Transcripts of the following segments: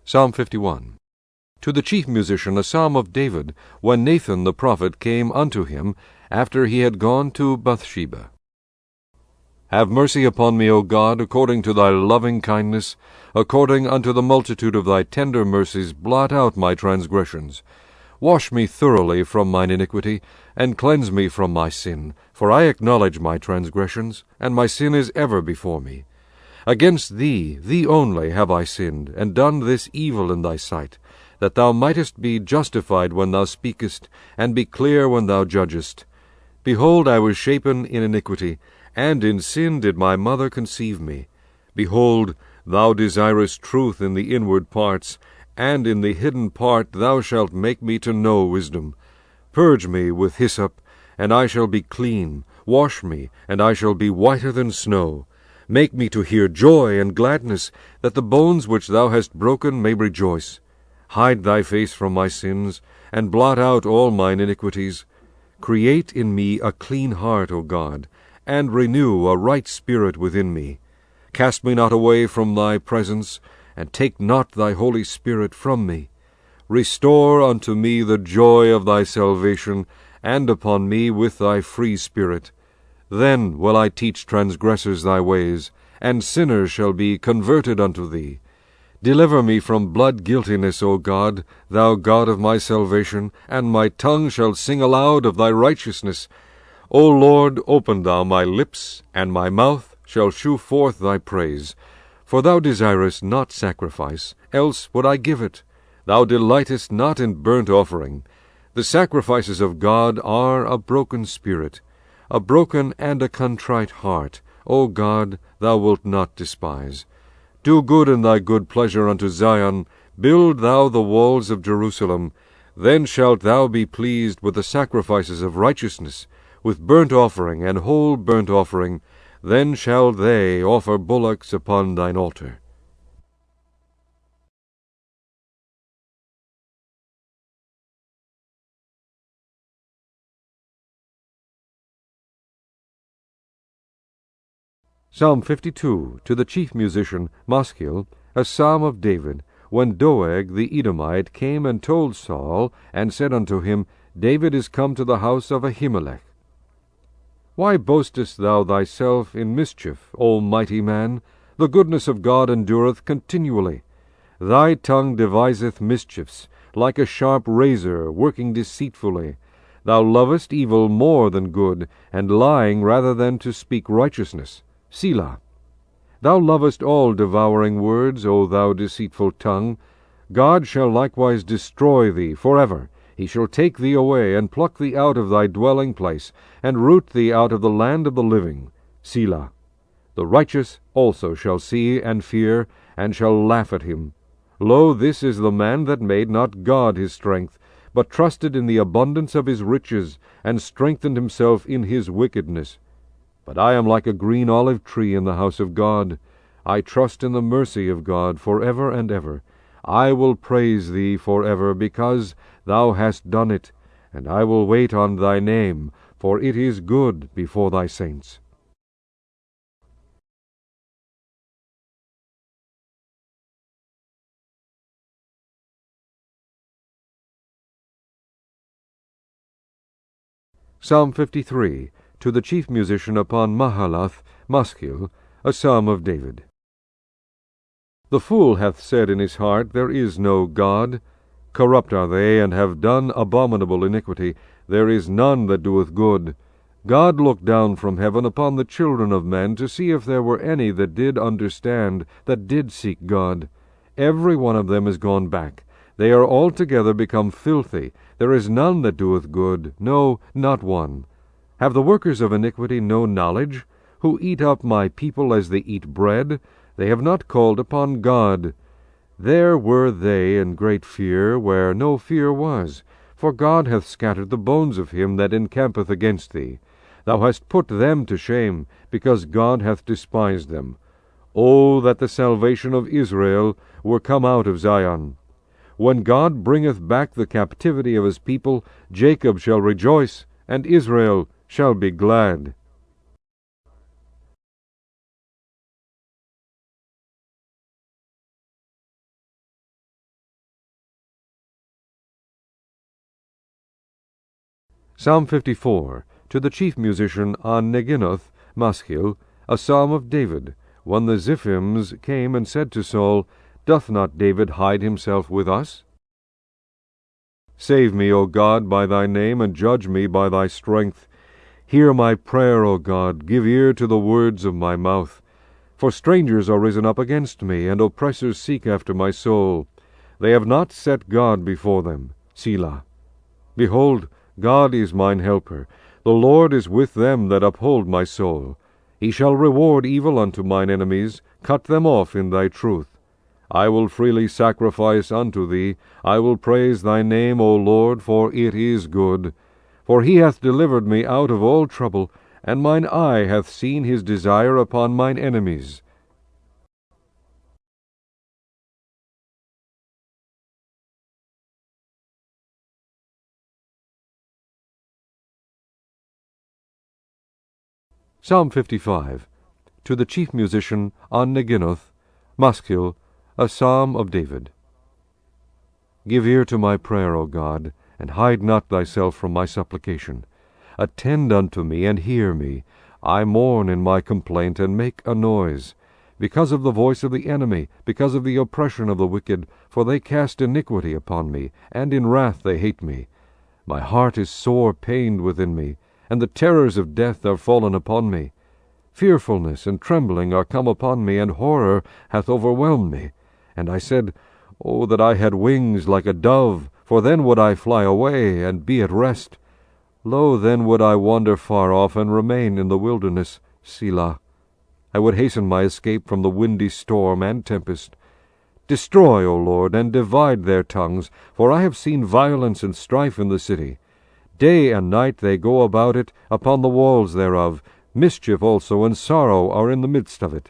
Psalm 51. To the chief musician a psalm of David, when Nathan the prophet came unto him, after he had gone to Bathsheba. Have mercy upon me, O God, according to thy loving kindness, according unto the multitude of thy tender mercies, blot out my transgressions. Wash me thoroughly from mine iniquity, and cleanse me from my sin. For I acknowledge my transgressions, and my sin is ever before me. Against thee, thee only, have I sinned, and done this evil in thy sight, that thou mightest be justified when thou speakest, and be clear when thou judgest. Behold, I was shapen in iniquity, and in sin did my mother conceive me. Behold, thou desirest truth in the inward parts, and in the hidden part thou shalt make me to know wisdom. Purge me with hyssop, and I shall be clean. Wash me, and I shall be whiter than snow. Make me to hear joy and gladness, that the bones which thou hast broken may rejoice. Hide thy face from my sins, and blot out all mine iniquities. Create in me a clean heart, O God, and renew a right spirit within me. Cast me not away from thy presence, and take not thy Holy Spirit from me. Restore unto me the joy of thy salvation, and upon me with thy free spirit. Then will I teach transgressors thy ways, and sinners shall be converted unto thee. Deliver me from blood guiltiness, O God, thou God of my salvation, and my tongue shall sing aloud of thy righteousness. O Lord, open thou my lips, and my mouth shall shew forth thy praise. For thou desirest not sacrifice, else would I give it. Thou delightest not in burnt offering. The sacrifices of God are a broken spirit, a broken and a contrite heart, O God, thou wilt not despise. Do good in thy good pleasure unto Zion, build thou the walls of Jerusalem. Then shalt thou be pleased with the sacrifices of righteousness, with burnt offering and whole burnt offering. Then shall they offer bullocks upon thine altar. Psalm 52, to the chief musician Maschil, a psalm of David, when Doeg the Edomite came and told Saul, and said unto him, David is come to the house of Ahimelech. Why boastest thou thyself in mischief, O mighty man? The goodness of God endureth continually. Thy tongue deviseth mischiefs, like a sharp razor working deceitfully. Thou lovest evil more than good, and lying rather than to speak righteousness. Selah. Thou lovest all devouring words, O thou deceitful tongue. God shall likewise destroy thee forever. He shall take thee away, and pluck thee out of thy dwelling place, and root thee out of the land of the living. Selah. The righteous also shall see and fear, and shall laugh at him. Lo, this is the man that made not God his strength, but trusted in the abundance of his riches, and strengthened himself in his wickedness. But I am like a green olive tree in the house of God. I trust in the mercy of God for ever and ever. I will praise thee for ever, because thou hast done it, and I will wait on thy name, for it is good before thy saints. Psalm 53, to the chief musician upon Mahalath, Maschil, a psalm of David. The fool hath said in his heart, There is no God. Corrupt are they, and have done abominable iniquity. There is none that doeth good. God looked down from heaven upon the children of men, to see if there were any that did understand, that did seek God. Every one of them is gone back. They are altogether become filthy. There is none that doeth good, no, not one. Have the workers of iniquity no knowledge, who eat up my people as they eat bread? They have not called upon God. There were they in great fear, where no fear was. For God hath scattered the bones of him that encampeth against thee. Thou hast put them to shame, because God hath despised them. O that the salvation of Israel were come out of Zion! When God bringeth back the captivity of his people, Jacob shall rejoice, and Israel shall be glad. Psalm 54, to the chief musician on Neginoth, Maschil, a psalm of David, when the Ziphims came and said to Saul, Doth not David hide himself with us? Save me, O God, by thy name, and judge me by thy strength. Hear my prayer, O God, give ear to the words of my mouth. For strangers are risen up against me, and oppressors seek after my soul. They have not set God before them. Selah. Behold, God is mine helper. The Lord is with them that uphold my soul. He shall reward evil unto mine enemies, cut them off in thy truth. I will freely sacrifice unto thee. I will praise thy name, O Lord, for it is good. For he hath delivered me out of all trouble, and mine eye hath seen his desire upon mine enemies. Psalm 55, to the chief musician on Neginoth, Maschil, a psalm of David. Give ear to my prayer, O God, and hide not thyself from my supplication. Attend unto me, and hear me. I mourn in my complaint, and make a noise, because of the voice of the enemy, because of the oppression of the wicked, for they cast iniquity upon me, and in wrath they hate me. My heart is sore pained within me, and the terrors of death are fallen upon me. Fearfulness and trembling are come upon me, and horror hath overwhelmed me. And I said, O that I had wings like a dove, for then would I fly away, and be at rest. Lo, then would I wander far off, and remain in the wilderness. Selah. I would hasten my escape from the windy storm and tempest. Destroy, O Lord, and divide their tongues, for I have seen violence and strife in the city. Day and night they go about it, upon the walls thereof. Mischief also and sorrow are in the midst of it.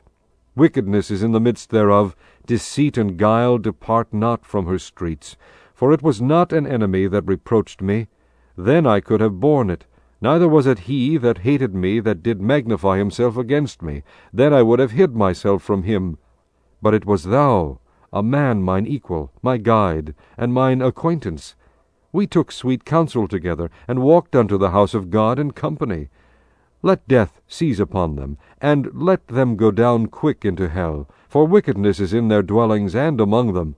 Wickedness is in the midst thereof. Deceit and guile depart not from her streets. For it was not an enemy that reproached me. Then I could have borne it. Neither was it he that hated me that did magnify himself against me. Then I would have hid myself from him. But it was thou, a man mine equal, my guide, and mine acquaintance. We took sweet counsel together, and walked unto the house of God in company. Let death seize upon them, and let them go down quick into hell, for wickedness is in their dwellings and among them.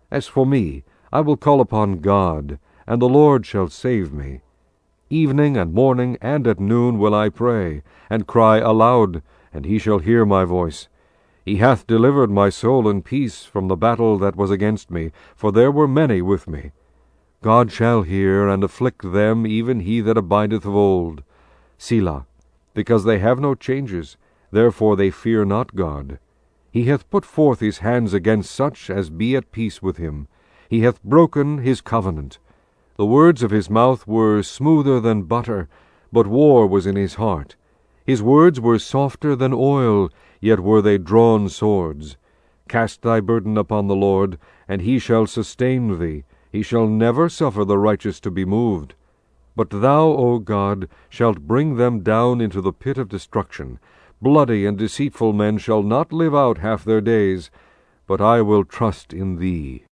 As for me, I will call upon God, and the Lord shall save me. Evening and morning and at noon will I pray, and cry aloud, and he shall hear my voice. He hath delivered my soul in peace from the battle that was against me, for there were many with me. God shall hear, and afflict them, even he that abideth of old. Selah. Because they have no changes, therefore they fear not God. He hath put forth his hands against such as be at peace with him. He hath broken his covenant. The words of his mouth were smoother than butter, but war was in his heart. His words were softer than oil, yet were they drawn swords. Cast thy burden upon the Lord, and he shall sustain thee. He shall never suffer the righteous to be moved. But thou, O God, shalt bring them down into the pit of destruction. Bloody and deceitful men shall not live out half their days, but I will trust in thee.